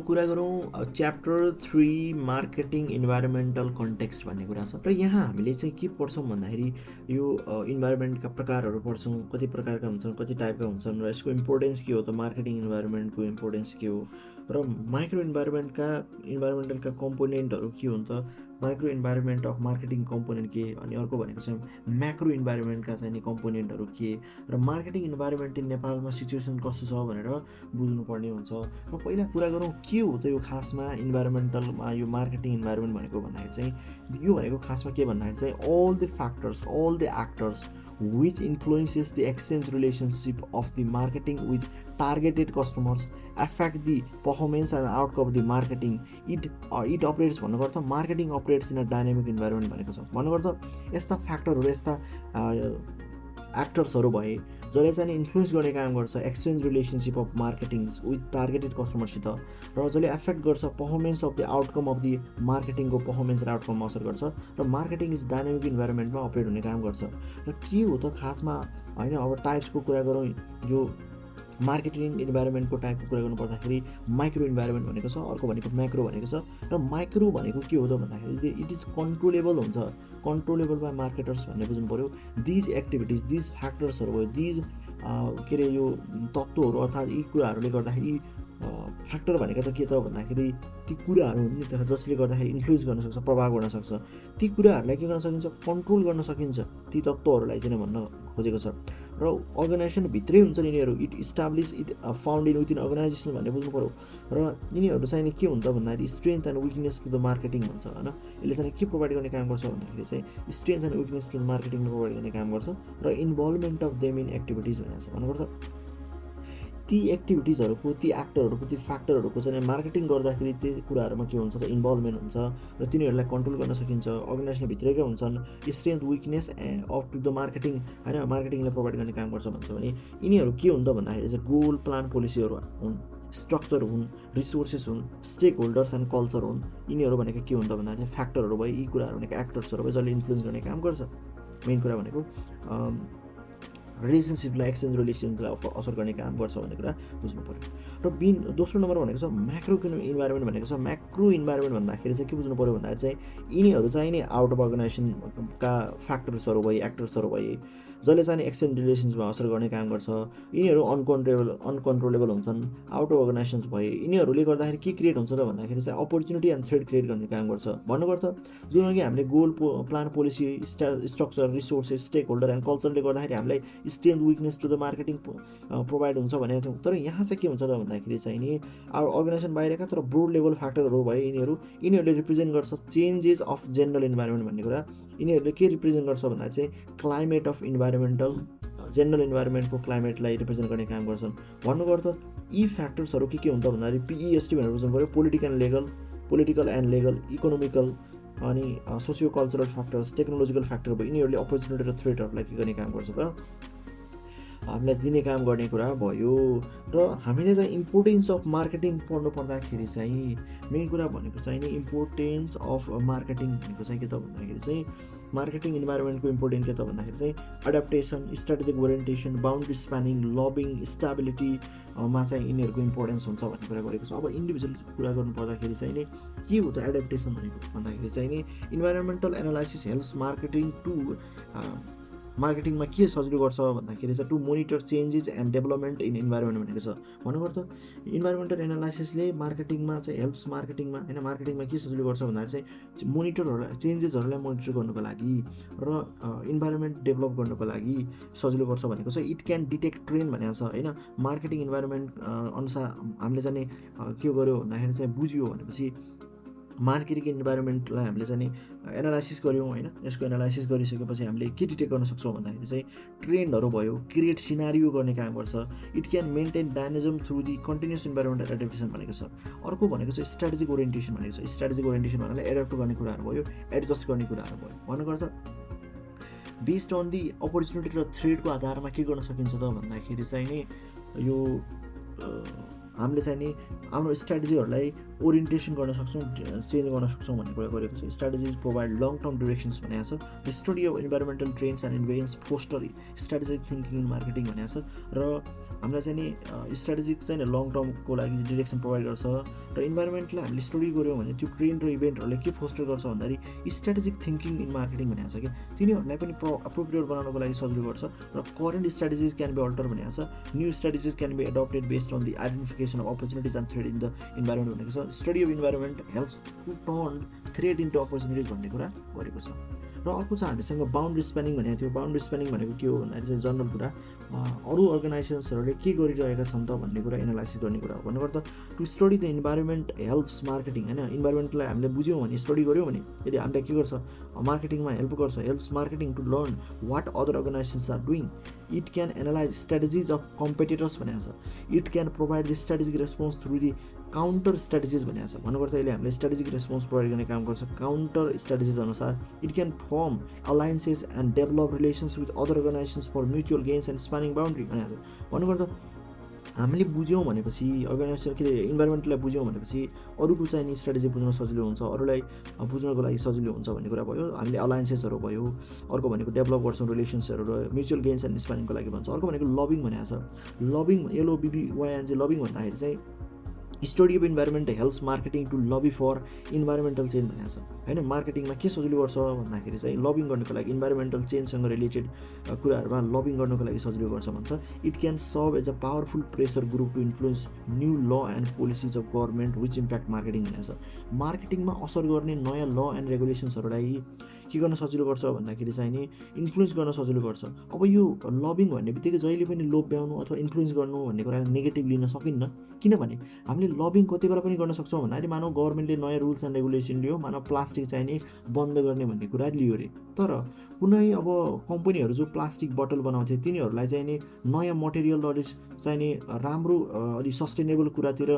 कुरा गरौँ chapter 3 marketing environmental context भन्ने कुरा छ र यहाँ हामीले चाहिँ के पढ्छौँ भन्दाखेरि यो इन्भाइरोमेन्टका प्रकारहरू पढ्छौँ, कति प्रकारका हुन्छन्, कति टाइपका हुन्छन् र यसको इम्पोर्टेन्स के हो त, मार्केटिङ इन्भाइरोमेन्टको इम्पोर्टेन्स के हो र माइक्रो इन्भाइरोमेन्टलका कम्पोनेन्टहरू के हुन् त, micro environment of marketing component के, अनि अर्को भनेको चाहिँ म्याक्रो इन्भाइरोमेन्टका चाहिँ कम्पोनेन्टहरू के र मार्केटिङ इन्भाइरोमेन्ट इन नेपालमा सिचुएसन कस्तो छ भनेर बुझ्नुपर्ने हुन्छ। र पहिला कुरा गरौँ के हो त यो खासमा इन्भाइरोमेन्टलमा यो मार्केटिङ इन्भाइरोमेन्ट भनेको भन्दाखेरि चाहिँ यो भनेको खासमा के भन्दाखेरि चाहिँ all the factors, all the actors which influences the exchange relationship of the marketing with targeted customers affect the performance and outcome of the marketing. It operates भन्नुको अर्थ marketing operates in a dynamic environment भनेको छ। भन्नुको अर्थ यस्ता फ्याक्टरहरू, यस्ता एक्टर्सहरू भए जसले चाहिँ इन्फ्लुएन्स गर्ने काम गर्छ exchange relationship of marketing with targeted कस्टमरसित, र जसले एफेक्ट गर्छ performance of the outcome of the मार्केटिङको पर्फर्मेन्स र आउटकममा असर गर्छ र मार्केटिङ इज डाइनामिक इन्भाइरोमेन्टमा अपरेट हुने काम गर्छ। र के हो त खासमा होइन, अब टाइप्सको कुरा गरौँ, यो मार्केटिङ इन्भाइरोमेन्टको टाइपको कुरा गर्नु पर्दाखेरि माइक्रो इन्भाइरोमेन्ट भनेको छ, अर्को भनेको म्याक्रो भनेको छ। र माइक्रो भनेको के हो त भन्दाखेरि इट इज कन्ट्रोलेबल हुन्छ, कन्ट्रोलेबल बाई मार्केटर्स भन्ने बुझ्नु पऱ्यो। दिज एक्टिभिटिज, दिज फ्याक्टर्सहरू भयो, दिज के अरे यो तत्त्वहरू अर्थात् यी कुराहरूले गर्दाखेरि फ्याक्टर भनेको त के त भन्दाखेरि ती कुराहरू हुन् नि त जसले गर्दाखेरि इन्फ्लुएन्स गर्न सक्छ, प्रभाव गर्न सक्छ, ती कुराहरूलाई के गर्न सकिन्छ, कन्ट्रोल गर्न सकिन्छ, ती तत्त्वहरूलाई चाहिँ भन्न खोजेको छ। र अर्गनाइजेसनभित्रै हुन्छ नि यिनीहरू, it establish it found in within organization भन्ने बुझ्नु पऱ्यो। र यिनीहरू चाहिँ के हुन्छ भन्दाखेरि strength and weakness to the marketing भन्छ होइन। यसले चाहिँ के प्रोभाइड गर्ने काम गर्छ भन्दाखेरि चाहिँ strength and weakness to the मार्केटिङले प्रोभाइड गर्ने काम गर्छ र involvement of them in activities भनेको छ। भन्नुपर्छ ती एक्टिभिटिजहरूको, ती एक्टरहरूको, ती फ्याक्टरहरूको चाहिँ मार्केटिङ गर्दाखेरि त्यो कुराहरूमा के हुन्छ त इन्भल्भमेन्ट हुन्छ र तिनीहरूलाई कन्ट्रोल गर्न सकिन्छ, अर्गनाइजेसनभित्रैकै हुन्छन्। Strength weakness of to the marketing होइन, मार्केटिङले प्रोभाइड गर्ने काम गर्छ भन्छ भने यिनीहरू के हुन्छ भन्दाखेरि चाहिँ गोल, प्लान, पोलिसीहरू हुन्, स्ट्रक्चर हुन्, रिसोर्सेस हुन्, स्टेक होल्डर्स एन्ड कल्चर हुन्। यिनीहरू भनेको के हुन्छ भन्दाखेरि चाहिँ फ्याक्टरहरू भयो, यी कुराहरू भनेको एक्टर्सहरू भयो जसले इन्फ्लुएन्स गर्ने काम गर्छ। मेन कुरा भनेको रिलेसनसिपलाई, एक्सचेन्ज रिलेसनलाई असर गर्ने काम गर्छ भन्ने कुरा बुझ्नु पऱ्यो। र दोस्रो नम्बर भनेको छ म्याक्रो इन्भाइरोमेन्ट भनेको छ। म्याक्रो इन्भाइरोमेन्ट भन्दाखेरि चाहिँ के बुझ्नु पऱ्यो भन्दाखेरि चाहिँ यिनीहरू चाहिँ नि आउट अफ अर्गनाइजेसनका फ्याक्टर्सहरू भए, एक्टर्सहरू भए जसले चाहिँ एक्सचेन्ज रिलेसन्समा असर गर्ने काम गर्छ। यिनीहरू अनकन्ट्रोलेबल हुन्छन्, आउट अफ अर्गनाइजेसन्स भए यिनीहरूले गर्दाखेरि के क्रिएट हुन्छ त भन्दाखेरि चाहिँ अपर्च्युनिटी एन्ड थ्रेड क्रिएट गर्ने काम गर्छ। भन्नुको अर्थ जुन अघि हामीले goal, plan, policy, structure, resources, stakeholder and कल्चरले गर्दाखेरि हामीलाई strength weakness to the marketing provide हुन्छ भनेको थियौँ। तर यहाँ चाहिँ के हुन्छ त भन्दाखेरि चाहिँ नि अर्गनाइजेसन बाहिरका तर ब्रोड लेभल फ्याक्टरहरू भए यिनीहरूले रिप्रेजेन्ट गर्छ चेन्जेस अफ जेनरल इन्भाइरोमेन्ट भन्ने कुरा। यिनीहरूले के रिप्रेजेन्ट गर्छ भन्दाखेरि चाहिँ क्लाइमेट अफ इन्भाइरोमेन्टल, जेनरल इन्भाइरोमेन्टको क्लाइमेटलाई रिप्रेजेन्ट गर्ने काम गर्छन्। भन्नुको अर्थ यी फ्याक्टर्सहरू के हुन्छ भन्दाखेरि PEST भनेर बुझ्नु पऱ्यो, पोलिटिकल एन्ड लिगल, इकोनोमिकल अनि socio cultural factors, technological factor भयो। यिनीहरूले अपर्च्युनिटी र थ्रेटहरूलाई के गर्ने काम गर्छ त हामीलाई दिने काम गर्ने कुरा भयो। र हामीले चाहिँ इम्पोर्टेन्स अफ मार्केटिङ पढ्नु पर्दाखेरि चाहिँ मेन कुरा भनेको चाहिँ नि इम्पोर्टेन्स अफ मार्केटिङ भनेको चाहिँ के त भन्दाखेरि चाहिँ मार्केटिङ इन्भाइरोमेन्टको इम्पोर्टेन्ट के त भन्दाखेरि चाहिँ adaptation, strategic orientation, boundary spanning, lobbying, स्टेबिलिटीमा चाहिँ यिनीहरूको इम्पोर्टेन्स हुन्छ भन्ने कुरा गरेको छ। अब इन्डिभिजुअल कुरा गर्नु पर्दाखेरि चाहिँ नि के हो त एडाप्टेसन भनेको भन्दाखेरि चाहिँ नि इन्भाइरोमेन्टल एनालाइसिस हेल्प्स मार्केटिङमा के सजिलो गर्छ भन्दाखेरि चाहिँ to monitor changes and development in environment भनेको छ। भन्नुको अर्थ इन्भाइरोमेन्टल एनालाइसिसले मार्केटिङमा चाहिँ हेल्प्स मार्केटिङमा होइन, मार्केटिङमा के सजिलो गर्छ भन्दाखेरि चाहिँ मोनिटरहरूलाई, चेन्जेसहरूलाई मोनिटर गर्नुको लागि र इन्भाइरोमेन्ट डेभलप गर्नुको लागि सजिलो गर्छ भनेको छ। इट क्यान डिटेक्ट ट्रेन्ड भनेको छ होइन। मार्केटिङ इन्भाइरोमेन्ट अनुसार हामीले चाहिँ के गर्यो भन्दाखेरि चाहिँ बुझ्यो भनेपछि मार्केटिङ इन्भाइरोमेन्टलाई हामीले चाहिँ एनालाइसिस गऱ्यौँ होइन। यसको एनालाइसिस गरिसकेपछि हामीले के डिटेक्ट गर्न सक्छौँ भन्दाखेरि चाहिँ ट्रेन्डहरू भयो, क्रिएट सिनारियो गर्ने काम गर्छ। It can maintain dynamism through the continuous environmental adaptation भनेको छ। अर्को भनेको चाहिँ स्ट्राटेजिक ओरिएन्टेसन भनेको छ। स्ट्राटेजिक ओरिएन्टेसन भन्नाले एडाप्ट गर्ने कुराहरू भयो, एडजस्ट गर्ने कुराहरू भयो। भन्नुको अर्थ बेस्ड अन दि अपर्च्युनिटी र थ्रेडको आधारमा के गर्न सकिन्छ त भन्दाखेरि चाहिँ नि यो हामीले चाहिँ नि आफ्नो स्ट्राटेजीहरूलाई ओरिएन्टेसन गर्न सक्छौँ, चेन्ज गर्न सक्छौँ भन्ने कुरा गरेको छ। Strategies provide long term directions भनेको छ। The study of environmental trends and events foster strategic thinking in marketing भनेको छ। र हामीलाई चाहिँ नि स्ट्राटेजिक चाहिँ लङ टर्मको लागि डिरेक्सन प्रोभाइड गर्छ। र इन्भाइरोमेन्टलाई हामीले स्टडी गऱ्यौँ भने त्यो ट्रेन्ड र इभेन्टहरूले के फोस्टर गर्छ भन्दाखेरि स्ट्राटेजिक थिङ्किङ इन मार्केटिङ भनेको छ कि तिनीहरूलाई पनि अप्रोप्रिएट बनाउनको लागि सजिलो गर्छ। र current strategies can be alter भनेको छ। New strategies can be adapted based on the identification of opportunities and threat in the environment भनेको छ। Study of environment helps to turn threat into opportunities भन्ने कुरा गरेको छ। र अर्को छ हामीसँग बाउन्ड्री स्प्यानिङ भनेको थियो। बाउन्ड्री स्प्यानिङ भनेको के हो भन्दाखेरि चाहिँ जनरल कुरा अरू अर्गनाइजेसन्सहरूले के गरिरहेका छन् त भन्ने कुरा एनालाइसिस गर्ने कुरा हो। भन्नुपर्दा to study the environment helps marketing होइन, इन्भाइरोमेन्टलाई हामीले बुझ्यौँ भने स्टडी गऱ्यौँ भने यदि हामीले के गर्छ मार्केटिङमा हेल्प गर्छ। Helps marketing to learn what other organizations are doing. It can analyze strategies of competitors भनेको छ। It can provide the strategic response through the counter strategies भनेको छ। भन्नुपर्दा यसले हामीले स्ट्राटेजिक रेस्पोन्स प्रोभाइड गर्ने काम गर्छ काउन्टर स्ट्राटेजिज अनुसार। It can form alliances and develop relations with other organisations for mutual gains and spanning boundary भनेको छ। भन्नुपर्दा हामीले बुझ्यौँ भनेपछि अर्गनाइजेसन के अरे इन्भाइरोमेन्टलाई बुझ्यौँ भनेपछि अरूको चाहिँ नि स्ट्राटेजी बुझ्न सजिलो हुन्छ, अरूलाई बुझ्नको लागि सजिलो हुन्छ भन्ने कुरा भयो। हामीले अलायन्सेसहरू भयो, अर्को भनेको डेभलप गर्छौँ रिलेसन्सहरू र म्युचुअल गेन्स एन्ड स्प्यानिङको लागि भन्छ। अर्को भनेको लबिङ भनेको छ। लबिङ LOBBYNG लबिङ भन्दाखेरि चाहिँ study of environment helps marketing to लबी for environmental change भनेको छ होइन। मार्केटिङमा के सजिलो गर्छ भन्दाखेरि चाहिँ लबिङ गर्नुको लागि इन्भाइरोमेन्टल चेन्जसँग रिलेटेड कुराहरूमा लबिङ गर्नुको लागि सजिलो गर्छ भन्छ। It can serve as a powerful pressure group to influence new law and policies of government which impact marketing भनेको छ। मार्केटिङमा असर गर्ने नयाँ ल एन्ड रेगुलेसन्सहरूलाई के गर्न सजिलो गर्छ भन्दाखेरि चाहिँ नि इन्फ्लुएन्स गर्न सजिलो गर्छ। अब यो लबिङ भन्ने बित्तिकै जहिले पनि लोभ्याउनु अथवा इन्फ्लुएन्स गर्नु भन्ने कुरा नेगेटिभ लिन सकिन्न। किनभने हामीले लबिङ कति बेला पनि गर्न सक्छौँ भन्दाखेरि मानव गभर्मेन्टले नयाँ रुल्स एन्ड रेगुलेसन लियो, मानव प्लास्टिक चाहिँ नि बन्द गर्ने भन्ने कुरा लियो अरे। तर कुनै अब कम्पनीहरू जो प्लास्टिक बोतल बनाउँथे तिनीहरूलाई चाहिँ नि नयाँ मटेरियलहरू चाहिँ नि राम्रो अलि सस्टेनेबल कुरातिर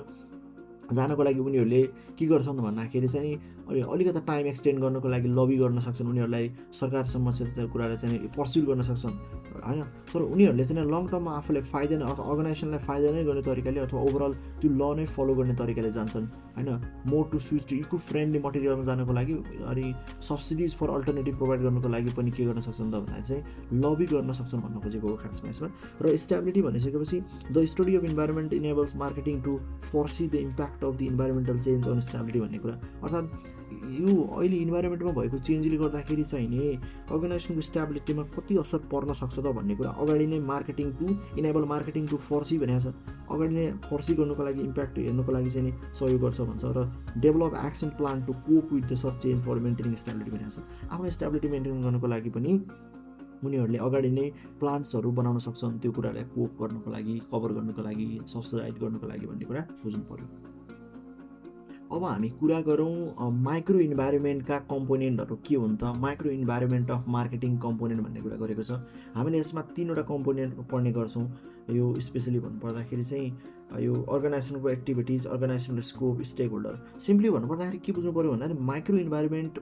जानको लागि उनीहरूले के गर्छन् भन्दाखेरि चाहिँ अलिकति टाइम एक्सटेन्ड गर्नको लागि लबी गर्न सक्छन्, उनीहरूलाई सरकारसम्म चाहिँ कुरालाई चाहिँ पर्स्यु गर्न सक्छन् होइन। तर उनीहरूले चाहिँ लङ टर्ममा आफूलाई फाइदा नै अथवा अर्गनाइजेसनलाई फाइदा नै गर्ने तरिकाले अथवा ओभरअल त्यो ल नै फलो गर्ने तरिकाले जान्छन् होइन। More to switch to eco friendly मटेरियलमा जानको लागि अनि सब्सिडिज फर अल्टरनेटिभ प्रोभाइड गर्नको लागि पनि के गर्न सक्छन् त भन्दाखेरि चाहिँ लबी गर्न सक्छन् भन्नु खोजेको हो खासमा यसमा। र स्टेबिलिटी भनिसकेपछि the study of environment enables marketing to foresee the impact of the environmental change on stability भन्ने कुरा। अर्थात् यो अहिले इन्भाइरोमेन्टमा भएको चेन्जले गर्दाखेरि चाहिँ नि अर्गनाइजेसनको स्टेबिलिटीमा कति असर पर्न सक्छ त भन्ने कुरा अगाडि नै marketing to enable marketing to foresee भनेको छ। अगाडि नै फोर्सी गर्नुको लागि इम्प्याक्ट हेर्नुको लागि चाहिँ नि सहयोग गर्छ भन्छ। र develop action plan to cope with the such change for maintaining stability भनेको छ। आफ्नो स्टेबिलिटी मेन्टेन गर्नुको लागि पनि उनीहरूले अगाडि नै प्लान्ट्सहरू बनाउन सक्छन् त्यो कुरालाई कोप गर्नुको लागि, कभर गर्नुको लागि, सब्सिडाइज गर्नुको लागि भन्ने कुरा बुझ्नु पर्यो। अब हामी कुरा गरौँ माइक्रो इन्भाइरोमेन्टका कम्पोनेन्टहरू के हुन् त। Micro environment of marketing component भन्ने कुरा गरेको छ। हामीले यसमा 3वटा कम्पोनेन्ट पढ्ने गर्छौँ। यो स्पेसली भन्नुपर्दाखेरि चाहिँ यो अर्गनाइजेसनको एक्टिभिटिज, अर्गनाइजेसनको स्कोप, स्टेक होल्डर। सिम्पली भन्नुपर्दाखेरि के बुझ्नु पऱ्यो भन्दाखेरि माइक्रो इन्भाइरोमेन्ट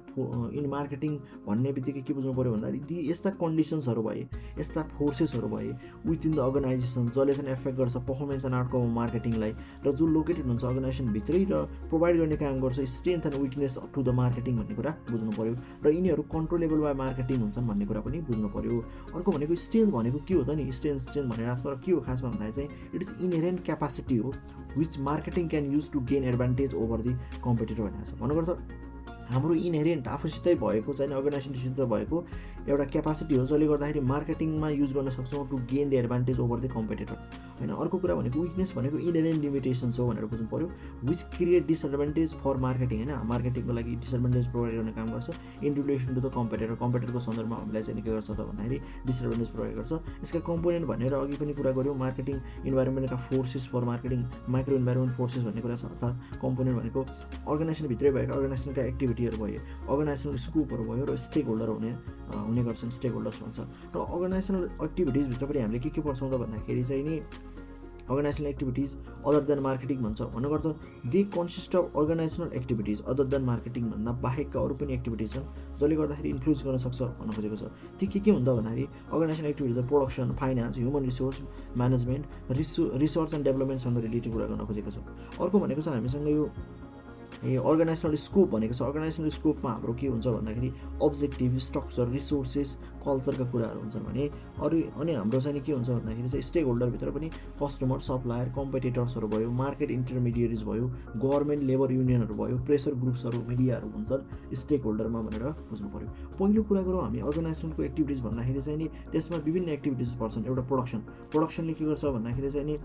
इन मार्केटिङ भन्ने बित्तिकै के बुझ्नु पऱ्यो भन्दाखेरि यस्ता कन्डिसन्सहरू भए, यस्ता फोर्सेसहरू भए विदिन द अर्गनाइजेसन जसले चाहिँ एफेक्ट गर्छ पर्फर्मेन्स एन्ड आउटकम अफ मार्केटिङलाई, र जो लोकेटेड हुन्छ अर्गनाइजेसनभित्रै र प्रोभाइड गर्ने काम गर्छ strength and weakness up to the marketing भन्ने कुरा बुझ्नु पऱ्यो। र यिनीहरू कन्ट्रोलेबल बाई मार्केटिङ हुन्छन् भन्ने कुरा पनि बुझ्नु पऱ्यो। अर्को भनेको स्ट्रेन्थ भनेको के हो त नि, स्ट्रेन्थ भनेर तर के हो खासमा भन्दाखेरि चाहिँ इट इज इनहेरेन्ट क्यापासिटी हो which marketing can use to gain advantage over the competitor भनेको छ। भन्नुपर्दा हाम्रो इनहेरेन्ट आफूसितै भएको चाहिँ अर्गनाइजेसनसित भएको एउटा क्यापासिटी हो जसले गर्दाखेरि मार्केटिङमा युज गर्न सक्छौँ to gain the advantage over the competitor होइन। अर्को कुरा भनेको विकनेस भनेको इनहेरेन्ट लिमिटेसन्स हो भनेर बुझ्नु पऱ्यो। Which create disadvantage for marketing होइन, मार्केटिङको लागि डिसएडभान्टेज प्रोभाइड गर्ने काम गर्छ इन रिलेसन टु द कम्पिटिटरको सन्दर्भमा हामीलाई चाहिँ के गर्छ त भन्दाखेरि डिसएडभान्टेज प्रोभाइड गर्छ। यसका कम्पोनेन्ट भनेर अघि पनि कुरा गऱ्यौँ। मार्केटिङ इन्भाइरोमेन्टका forces for marketing, micro environment forces भन्ने कुरा छ। अर्थात् कम्पोनेन्ट भनेको अर्गनाइजेसनभित्रै भएका अर्गनाइजेसनका एक्टिभिटीहरू भयो, अर्गनाइजेसनल स्कोपहरू भयो र स्टेक होल्डर हुने गर्छन्, स्टेक होल्डर्स भन्छ। र अर्गनाइजेसनल एक्टिभिटिजभित्र पनि हामीले के पढ्छौँ त भन्दाखेरि चाहिँ नि organisational activities other than marketing भन्छ। भन्नुपर्दा they consist of organisational activities other than marketing भन्दा बाहेकका अरू पनि एक्टिभिटिज छन् जसले गर्दाखेरि इन्फ्लुएन्स गर्न सक्छ भन्न खोजेको छ। ती के हुन्छ भन्दाखेरि organisational activities production, finance, human resource management, research and डेभलपमेन्टसँग रिलेटेड कुरा गर्न खोजेको छ। अर्को भनेको छ हामीसँग यो अर्गनाइजेसनल स्कोप भनेको छ। अर्गनाइजेसनल स्कोपमा हाम्रो के हुन्छ भन्दाखेरि अब्जेक्टिभ, स्ट्रक्चर, रिसोर्सेस, कल्चरका कुराहरू हुन्छन् भने अनि हाम्रो चाहिँ के हुन्छ भन्दाखेरि चाहिँ स्टेक होल्डरभित्र पनि कस्टमर, सप्लायर, कम्पिटिटर्सहरू भयो, मार्केट इन्टरमिडिएरिज भयो, गभर्मेन्ट, लेबर युनियनहरू भयो, प्रेसर ग्रुप्सहरू, मिडियाहरू हुन्छन् स्टेक होल्डरमा भनेर बुझ्नु पऱ्यो। पहिलो कुरा गरौँ हामी अर्गनाइजेसनको एक्टिभिटिज भन्दाखेरि चाहिँ नि त्यसमा विभिन्न एक्टिभिटिज पर्छन्। एउटा प्रोडक्सनले के गर्छ भन्दाखेरि चाहिँ नि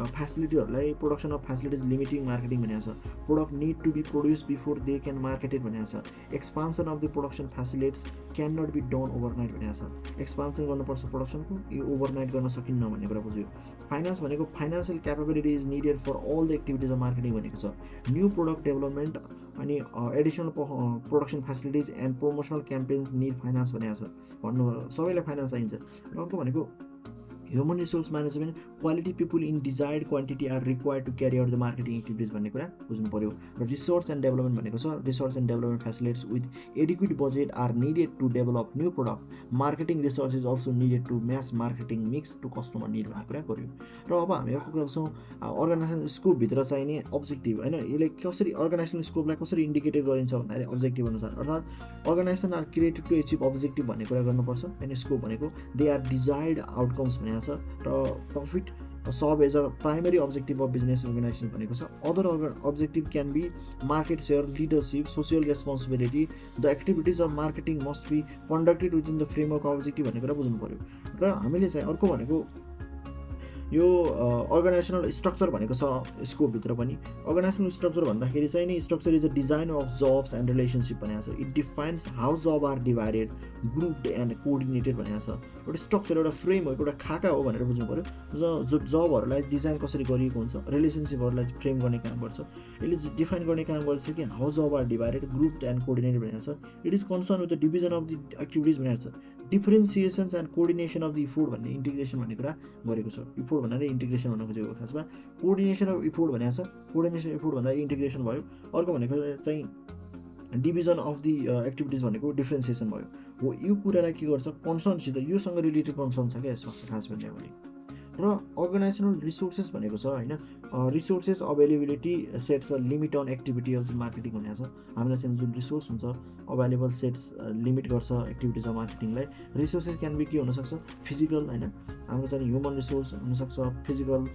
फेसिलिटीहरूलाई production of facilities limiting marketing भनेको छ। Product need to be produce before they can market it भनेको छ। Expansion of the production facilities can not be done overnight भनेको छ। एक्सपान्सन गर्नुपर्छ प्रोडक्सनको, यो ओभरनाइट गर्न सकिन्न भन्ने कुरा बुझ्यो। फाइनेन्स भनेको financial capability is needed for all the activities of marketing भनेको छ। न्यू प्रोडक्ट डेभलपमेन्ट अनि additional production facilities and promotional campaigns need finance भनेको छ। भन्नु सबैलाई फाइनेन्स चाहिन्छ। र अर्को भनेको human resource management, quality people in desired quantity are required to carry out the marketing activities भन्ने कुरा बुझ्नु पऱ्यो। र रिसर्च एन्ड डेभलपमेन्ट भनेको छ। Research and development facilities with adequate budget are needed to develop new product. Marketing research is also needed to match marketing mix to customer need भन्ने कुरा गर्यो। र अब हामी अर्को कुरा गर्छौँ अर्गनाइजेसन स्कोपभित्र चाहिने अब्जेक्टिभ होइन, यसले कसरी अर्गनाइजेसन स्कोपलाई कसरी इन्डिकेटेड गरिन्छ भन्दाखेरि अब्जेक्टिभ अनुसार, अर्थात् organization are created to achieve objective भन्ने कुरा गर्नुपर्छ। होइन स्कोप भनेको दे आर डिजायर्ड आउटकम्स भनेको छ। र profit serve as a primary objective of business organization भनेको छ। Other objective can be market share, leadership, social responsibility. The activities of marketing must be conducted within the framework of objective भन्ने कुरा बुझ्नु पऱ्यो। र हामीले चाहिँ अर्को भनेको यो अर्गनाइजेसनल स्ट्रक्चर भनेको छ स्कोपभित्र पनि। अर्गनाइजेसनल स्ट्रक्चर भन्दाखेरि चाहिँ नि structure is a design of jobs and relationship भनेको छ। It defines how job are divided, grouped and coordinated भनेको छ। एउटा स्ट्रक्चर, एउटा फ्रेम हो, एउटा खाका हो भनेर बुझ्नु पऱ्यो। जो जबहरूलाई डिजाइन कसरी गरिएको हुन्छ, रिलेसनसिपहरूलाई फ्रेम गर्ने काम गर्छ। यसले डिफाइन गर्ने काम गर्छ कि how job are divided, grouped and coordinated भनेको छ। It is concern with the division of the activities भनेको छ। Differentiations and coordination of the effort भन्ने इन्टिग्रेसन भन्ने कुरा गरेको छ। इफोर्ट भनेर इन्टिग्रेसन भन्नु खोजेको खासमा कोअर्डिनेसन अफ इफोर्ट भनेको छ। कोअर्डिनेसन इफोर्ट भन्दा इन्टिग्रेसन भयो। अर्को भनेको चाहिँ डिभिजन अफ द एक्टिभिटिज भनेको डिफ्रेन्सिएसन भयो। हो यो कुरालाई के गर्छ कन्सर्नसित योसँग रिलेटेड कन्सर्न छ क्या यसमा खास भन्ने भने। र अर्गनाइजेसनल रिसोर्सेस भनेको छ होइन, resources availability sets a limit on activity of the marketing भनेको छ। हामीलाई चाहिँ जुन रिसोर्स हुन्छ अभाइलेबल सेट्स लिमिट गर्छ एक्टिभिटिज अफ मार्केटिङलाई। रिसोर्सेस क्यान बी के हुनसक्छ फिजिकल होइन, हाम्रो चाहिँ ह्युमन रिसोर्स हुनसक्छ, फिजिकल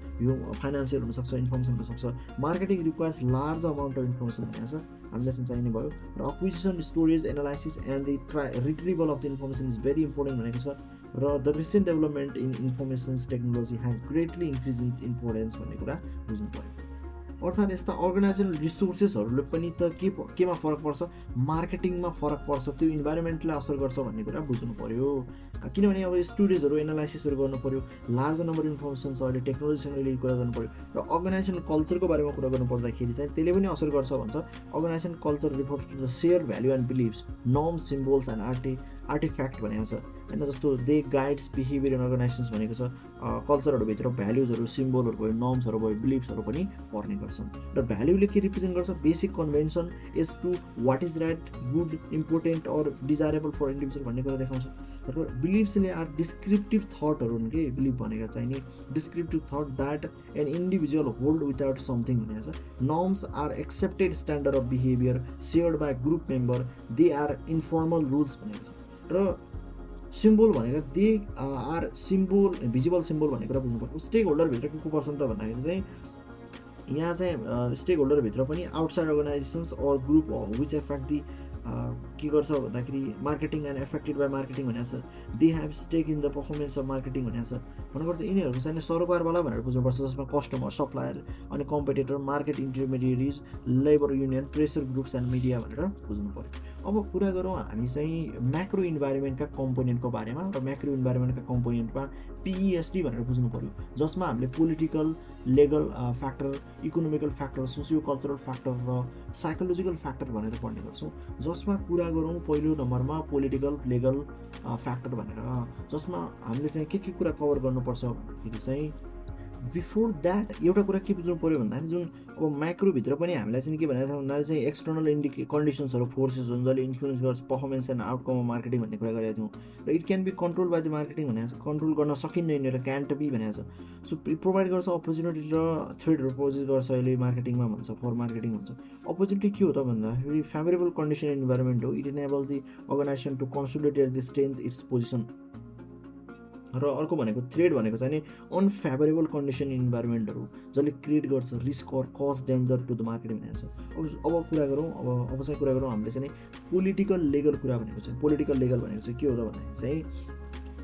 फाइनेन्सियल हुनसक्छ, इन्फर्मेसन हुनसक्छ। Marketing requires large amount of information भनेको छ हामीलाई चाहिँ चाहिने भयो। र acquisition, storage, analysis and the retrieval of the information is very important भनेको छ। र the recent development in informations technology have greatly increase in importance भन्ने कुरा बुझ्नु पऱ्यो। अर्थात् यस्ता अर्गनाइजेसनल रिसोर्सेसहरूले पनि त केमा फरक पर्छ, मार्केटिङमा फरक पर्छ, त्यो इन्भाइरोमेन्टलाई असर गर्छ भन्ने कुरा बुझ्नु पऱ्यो। किनभने अब स्टोरेजहरू एनालाइसिसहरू गर्नु पऱ्यो, लार्ज नम्बर इन्फर्मेसन छ, अहिले टेक्नोलोजीसँग रिलेटेड कुरा गर्नु पऱ्यो। र अर्गनाइजेसन कल्चरको बारेमा कुरा गर्नु पर्दाखेरि चाहिँ त्यसले पनि असर गर्छ भन्छ। Organization culture refers to the share value and beliefs, norms, symbols and artifact भनेको छ होइन। जस्तो they guides behaviour in organizations भनेको छ। कल्चरहरूभित्र भ्याल्युजहरू, सिम्बोलहरू भयो, नर्म्सहरू भयो, बिलिभ्सहरू पनि पर्ने गर्छन्। र भ्याल्युले के रिप्रेजेन्ट गर्छ, basic convention as to what is right, good, important or desirable for individual भन्ने कुरा देखाउँछ। र बिलिभ्सले आर डिस्क्रिप्टिभ थटहरू हुन् कि बिलिभ भनेको चाहिँ नि descriptive thought that an individual hold without something भनेको छ। Norms are accepted standard of behaviour shared by group member, they are informal rules भनेको छ। र सिम्बोल भनेको they are symbol, visible symbol भन्ने कुरा बुझ्नु पर्छ। स्टेक होल्डरभित्र के को पर्छ त भन्दाखेरि चाहिँ यहाँ चाहिँ स्टेक होल्डरभित्र पनि outside organisations or group which affect the के गर्छ भन्दाखेरि marketing and affected by marketing भनेको छ। They have stake in the performance of marketing भनेको छ। भन्नुपर्दा यिनीहरूको चाहिँ सरोकारवाला भनेर बुझ्नुपर्छ, जसमा कस्टमर, सप्लायर अनि competitor, market intermediaries, labour union, pressure groups and media भनेर बुझ्नु पऱ्यो। अब कुरा गरौँ हामी चाहिँ म्याक्रो इन्भाइरोमेन्टका कम्पोनेन्टको बारेमा। र म्याक्रो इन्भाइरोमेन्टका कम्पोनेन्टमा PESD भनेर बुझ्नु पऱ्यो, जसमा हामीले political, legal factor, economical factor, socio cultural factor र साइकोलोजिकल फ्याक्टर भनेर पढ्ने गर्छौँ। जसमा कुरा गरौँ पहिलो नम्बरमा पोलिटिकल, लेगल फ्याक्टर भनेर, जसमा हामीले चाहिँ के कुरा कभर गर्नुपर्छ भन्दाखेरि चाहिँ बिफोर द्याट एउटा कुरा के बुझ्नु पऱ्यो भन्दाखेरि जुन अब माइक्रोभित्र पनि हामीलाई चाहिँ के भनेको छ भन्दाखेरि चाहिँ एक्सटर्नल कन्डिसन्सहरू फोर्सेस हुन्छ जसले इन्फ्लुएन्स गर्छ performance and outcome of marketing भन्ने कुरा गरेको थियौँ र it can be control by the marketing भनेको छ कन्ट्रोल गर्न सकिँदैन र क्यान्ट बी भनेको छ सो प्रोभाइड गर्छ अपर्च्युनिटी र थ्रेडहरू पोजेस गर्छ अहिले मार्केटिङमा भन्छ फर मार्केटिङ भन्छ अपर्च्युनिटी के हो त भन्दाखेरि फेभरेबल कन्डिसन इन्भाइरोमेन्ट हो it enable the organisation to consolidate the strength its position र अर्को भनेको थ्रेड भनेको चाहिँ नि अनफेभरेबल कन्डिसन इन्भाइरोमेन्टहरू जसले क्रिएट गर्छ risk or cause danger to the marketing भनेको छ अब कुरा गरौँ अब चाहिँ कुरा गरौँ हामीले चाहिँ पोलिटिकल लिगल कुरा भनेको चाहिँ पोलिटिकल लिगल भनेको चाहिँ के हो त भन्दाखेरि चाहिँ